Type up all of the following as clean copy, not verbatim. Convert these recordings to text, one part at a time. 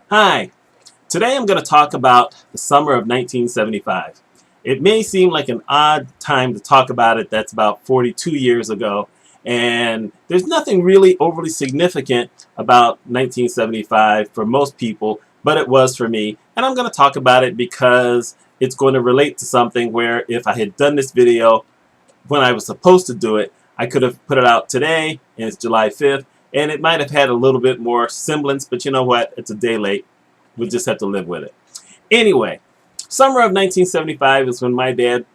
Hi, today I'm going to talk about the summer of 1975. It may seem like an odd time to talk about it, that's about 42 years ago, and there's nothing really overly significant about 1975 for most people, but it was for me, and I'm going to talk about it because it's going to relate to something where if I had done this video when I was supposed to do it, I could have put it out today, and it's July 5th, and it might have had a little bit more semblance, but you know what? It's a day late. We'll just have to live with it. Anyway, summer of 1975 is when my dad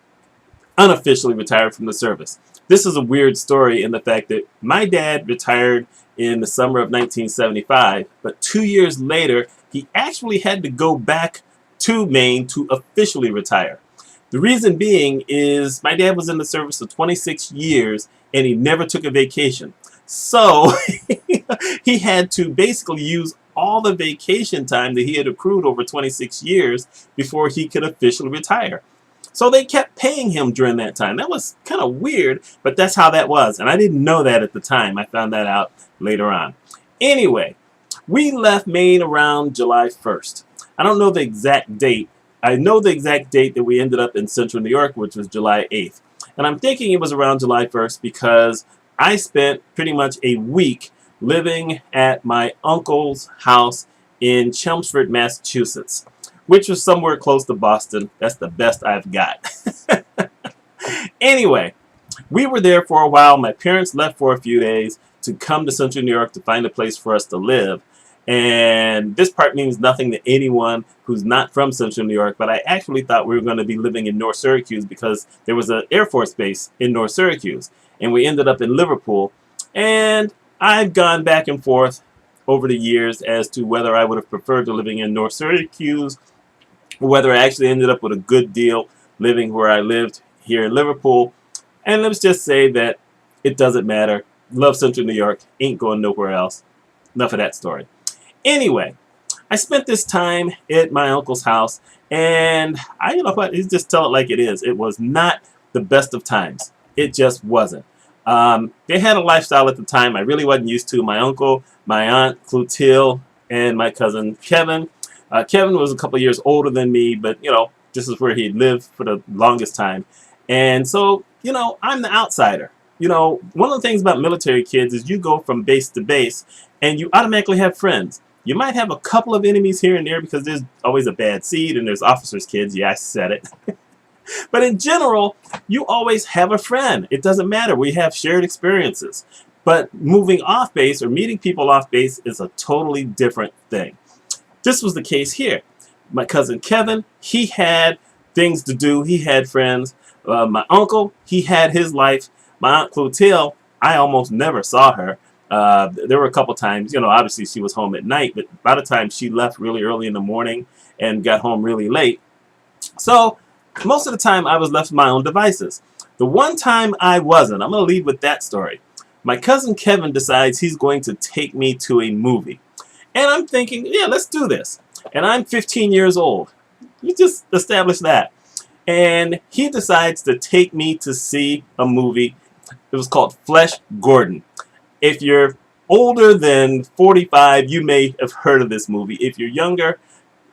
unofficially retired from the service. This is a weird story in the fact that my dad retired in the summer of 1975, but 2 years later, he actually had to go back to Maine to officially retire. The reason being is my dad was in the service for 26 years and he never took a vacation. So he had to basically use all the vacation time that he had accrued over 26 years before he could officially retire. So they kept paying him during that time. That was kind of weird, but that's how that was. And I didn't know that at the time. I found that out later on. Anyway, we left Maine around July 1st. I don't know the exact date. I know the exact date that we ended up in central New York, which was July 8th. And I'm thinking it was around July 1st because I spent pretty much a week living at my uncle's house in Chelmsford, Massachusetts, which was somewhere close to Boston. That's the best I've got. Anyway, we were there for a while. My parents left for a few days to come to central New York to find a place for us to live. And this part means nothing to anyone who's not from central New York, but I actually thought we were going to be living in North Syracuse because there was an Air Force base in North Syracuse. And we ended up in Liverpool. And I've gone back and forth over the years as to whether I would have preferred to living in North Syracuse or whether I actually ended up with a good deal living where I lived here in Liverpool. And let's just say that it doesn't matter. Love central New York. Ain't going nowhere else. Enough of that story. Anyway, I spent this time at my uncle's house, and you know what, just tell it like it is. It was not the best of times. It just wasn't. They had a lifestyle at the time I really wasn't used to. My uncle, my aunt Clotilde, and my cousin Kevin. Kevin was a couple years older than me, but you know, this is where he lived for the longest time. And so, you know, I'm the outsider. You know, one of the things about military kids is you go from base to base and you automatically have friends. You might have a couple of enemies here and there because there's always a bad seed and there's officers' kids. Yeah, I said it. But in general, you always have a friend. It doesn't matter. We have shared experiences. But moving off base or meeting people off base is a totally different thing. This was the case here. My cousin Kevin, he had things to do. He had friends. My uncle, he had his life. My aunt Clotilde, I almost never saw her. There were a couple times, you know, obviously she was home at night, but by the time she left really early in the morning and got home really late. So most of the time I was left to my own devices. The one time I wasn't, I'm going to leave with that story. My cousin Kevin decides he's going to take me to a movie. And I'm thinking, yeah, let's do this. And I'm 15 years old. You just established that. And he decides to take me to see a movie. It was called Flesh Gordon. If you're older than 45, you may have heard of this movie. If you're younger,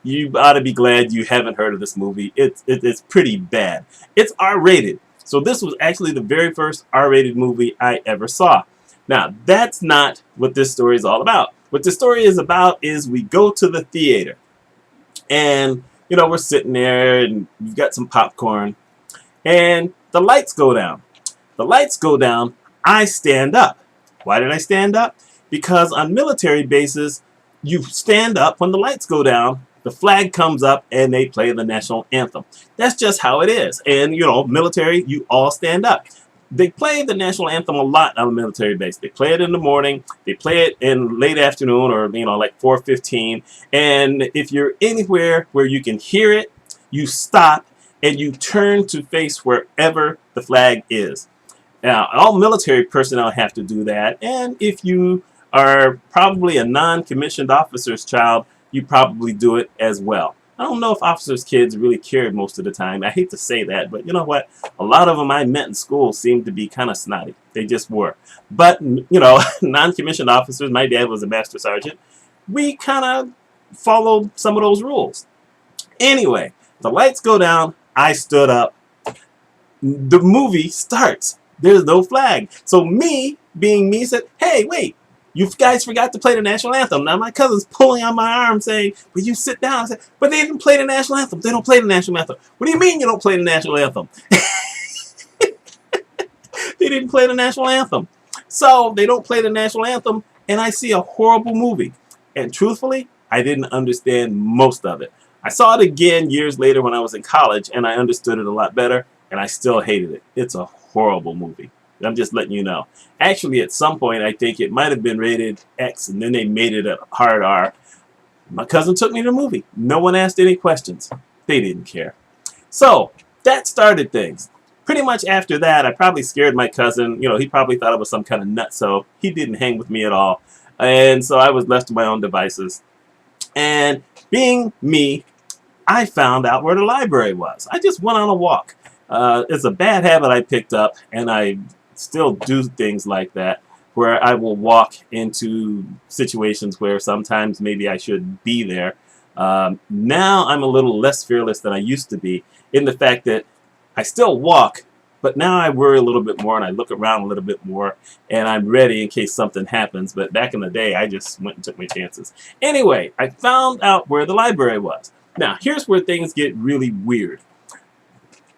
you ought to be glad you haven't heard of this movie. It's pretty bad. It's R-rated. So this was actually the very first R-rated movie I ever saw. Now, that's not what this story is all about. What this story is about is we go to the theater. And, you know, we're sitting there and we've got some popcorn. And the lights go down. The lights go down. I stand up. Why did I stand up? Because on military bases, you stand up when the lights go down, the flag comes up, and they play the national anthem. That's just how it is. And, you know, military, you all stand up. They play the national anthem a lot on a military base. They play it in the morning. They play it in late afternoon or, you know, like 4:15. And if you're anywhere where you can hear it, you stop and you turn to face wherever the flag is. Now, all military personnel have to do that, and if you are probably a non-commissioned officer's child, you probably do it as well. I don't know if officers' kids really cared most of the time. I hate to say that, but you know what? A lot of them I met in school seemed to be kind of snotty. They just were. But, you know, non-commissioned officers, my dad was a master sergeant, we kind of followed some of those rules. Anyway, the lights go down. I stood up. The movie starts. There's no flag. So me, being me, said, hey, wait, you guys forgot to play the national anthem. Now my cousin's pulling on my arm saying, will you sit down? I said, but they didn't play the national anthem. They don't play the national anthem. What do you mean you don't play the national anthem? They didn't play the national anthem. So they don't play the national anthem, and I see a horrible movie. And truthfully, I didn't understand most of it. I saw it again years later when I was in college, and I understood it a lot better, and I still hated it. It's a horrible movie. I'm just letting you know. Actually, at some point, I think it might have been rated X, and then they made it a hard R. My cousin took me to the movie. No one asked any questions. They didn't care. So that started things. Pretty much after that, I probably scared my cousin. You know, he probably thought I was some kind of nut, so he didn't hang with me at all. And so I was left to my own devices. And being me, I found out where the library was. I just went on a walk. It's a bad habit I picked up, and I still do things like that, where I will walk into situations where sometimes maybe I should be there. Now I'm a little less fearless than I used to be, in the fact that I still walk, but now I worry a little bit more and I look around a little bit more and I'm ready in case something happens. But back in the day, I just went and took my chances. Anyway, I found out where the library was. Now, here's where things get really weird.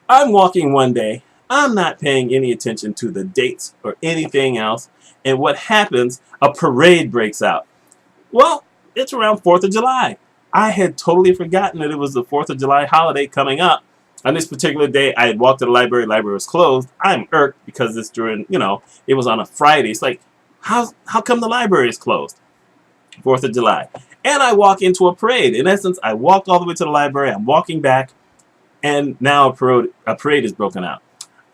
I'm walking one day. I'm not paying any attention to the dates or anything else. And what happens? A parade breaks out. Well, it's around 4th of July. I had totally forgotten that it was the 4th of July holiday coming up. On this particular day, I had walked to the library was closed. I'm irked because it's during, you know, it was on a Friday. It's like, how come the library is closed? 4th of July. And I walk into a parade. In essence, I walked all the way to the library. I'm walking back, and now a parade is broken out.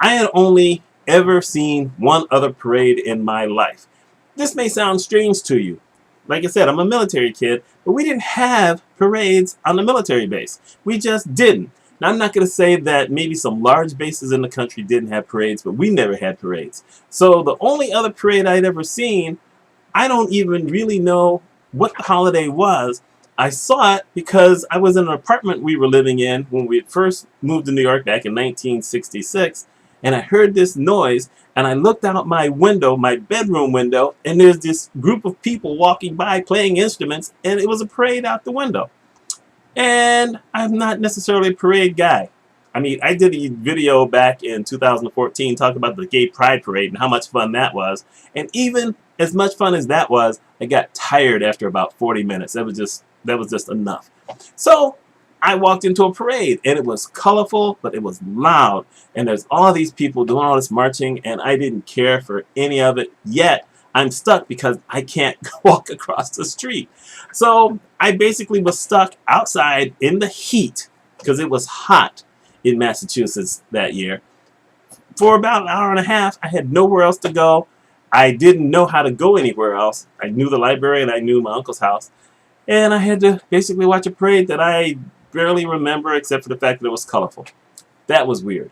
I had only ever seen one other parade in my life. This may sound strange to you. Like I said, I'm a military kid, but we didn't have parades on the military base. We just didn't. Now, I'm not going to say that maybe some large bases in the country didn't have parades, but we never had parades. So the only other parade I'd ever seen, I don't even really know what the holiday was. I saw it because I was in an apartment we were living in when we first moved to New York back in 1966, and I heard this noise, and I looked out my window, my bedroom window, and there's this group of people walking by playing instruments, and it was a parade out the window. And I'm not necessarily a parade guy. I mean, I did a video back in 2014 talking about the Gay Pride Parade and how much fun that was. And even as much fun as that was, I got tired after about 40 minutes. That was just enough. So I walked into a parade, and it was colorful, but it was loud. And there's all these people doing all this marching, and I didn't care for any of it. Yet I'm stuck because I can't walk across the street. So I basically was stuck outside in the heat because it was hot in Massachusetts that year. For about an hour and a half, I had nowhere else to go. I didn't know how to go anywhere else. I knew the library and I knew my uncle's house. And I had to basically watch a parade that I barely remember except for the fact that it was colorful. That was weird.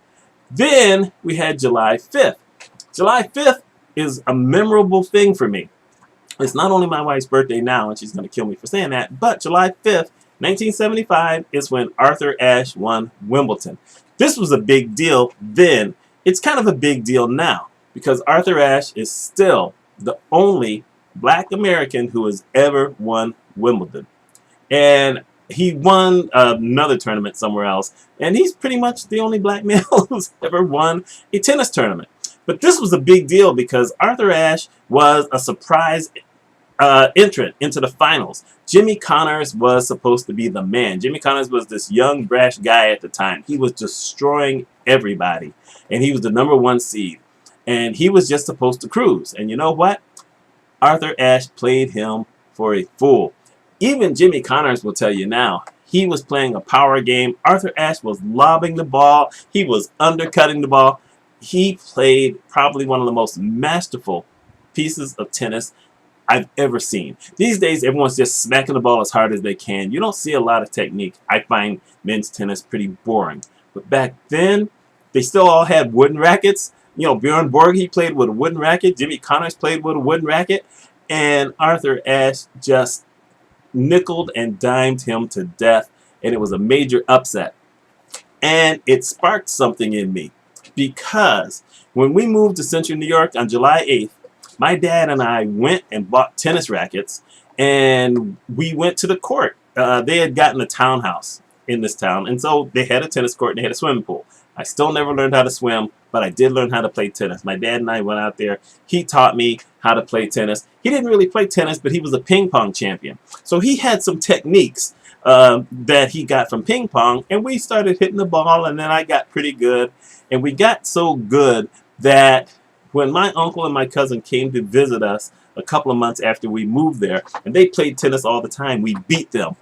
Then we had July 5th. July 5th is a memorable thing for me. It's not only my wife's birthday now, and she's going to kill me for saying that, but July 5th, 1975 is when Arthur Ashe won Wimbledon. This was a big deal then. It's kind of a big deal now because Arthur Ashe is still the only black American who has ever won Wimbledon. And he won another tournament somewhere else, and he's pretty much the only black male who's ever won a tennis tournament. But this was a big deal because Arthur Ashe was a surprise entrant into the finals. Jimmy Connors was supposed to be the man. Jimmy Connors was this young, brash guy at the time. He was destroying everybody, and he was the #1 seed. And he was just supposed to cruise. And you know what? Arthur Ashe played him for a fool. Even Jimmy Connors will tell you now, he was playing a power game. Arthur Ashe was lobbing the ball. He was undercutting the ball. He played probably one of the most masterful pieces of tennis I've ever seen. These days, everyone's just smacking the ball as hard as they can. You don't see a lot of technique. I find men's tennis pretty boring. But back then, they still all had wooden rackets. You know, Bjorn Borg, he played with a wooden racket. Jimmy Connors played with a wooden racket. And Arthur Ashe just nickeled and dimed him to death, and it was a major upset. And it sparked something in me, because when we moved to Central New York on July 8th, my dad and I went and bought tennis rackets, and we went to the court. They had gotten a townhouse in this town, and so they had a tennis court and they had a swimming pool. I still never learned how to swim, but I did learn how to play tennis. My dad and I went out there. He taught me how to play tennis. He didn't really play tennis, but he was a ping pong champion. So he had some techniques that he got from ping pong, and we started hitting the ball, and then I got pretty good. And we got so good that when my uncle and my cousin came to visit us a couple of months after we moved there, and they played tennis all the time, we beat them.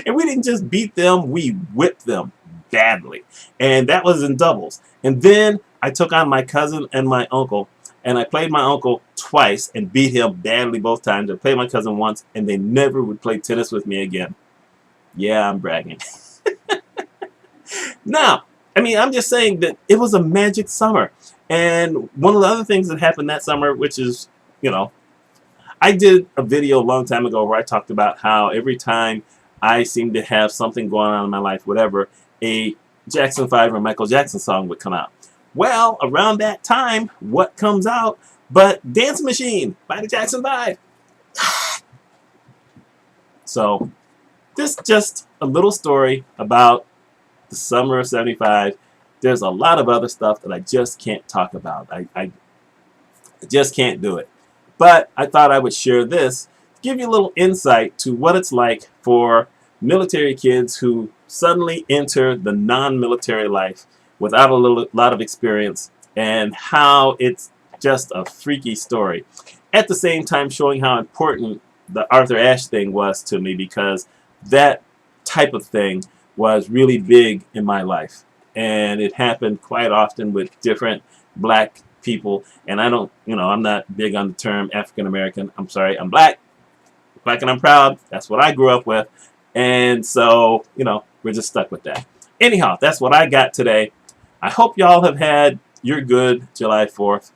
And we didn't just beat them, we whipped them badly. And that was in doubles. And then I took on my cousin and my uncle, and I played my uncle twice and beat him badly both times. I played my cousin once, and they never would play tennis with me again. Yeah, I'm bragging. Now, I mean, I'm just saying that it was a magic summer. And one of the other things that happened that summer, which is, you know, I did a video a long time ago where I talked about how every time I seemed to have something going on in my life, whatever, a Jackson 5 or Michael Jackson song would come out. Well, around that time, what comes out but Dance Machine by the Jackson 5? So, this is just a little story about the summer of '75. There's a lot of other stuff that I just can't talk about. I just can't do it. But I thought I would share this, give you a little insight to what it's like for military kids who suddenly enter the non-military life without a lot of experience, and how it's just a freaky story. At the same time, showing how important the Arthur Ashe thing was to me, because that type of thing was really big in my life. And it happened quite often with different black people. And I don't, you know, I'm not big on the term African American. I'm sorry, I'm black. Black and I'm proud. That's what I grew up with. And so, you know, we're just stuck with that. Anyhow, that's what I got today. I hope y'all have had your good July 4th.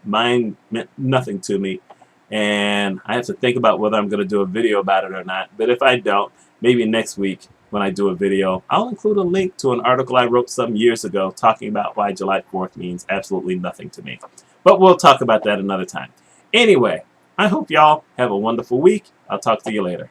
Mine meant nothing to me. And I have to think about whether I'm going to do a video about it or not. But if I don't, maybe next week when I do a video, I'll include a link to an article I wrote some years ago talking about why July 4th means absolutely nothing to me. But we'll talk about that another time. Anyway, I hope y'all have a wonderful week. I'll talk to you later.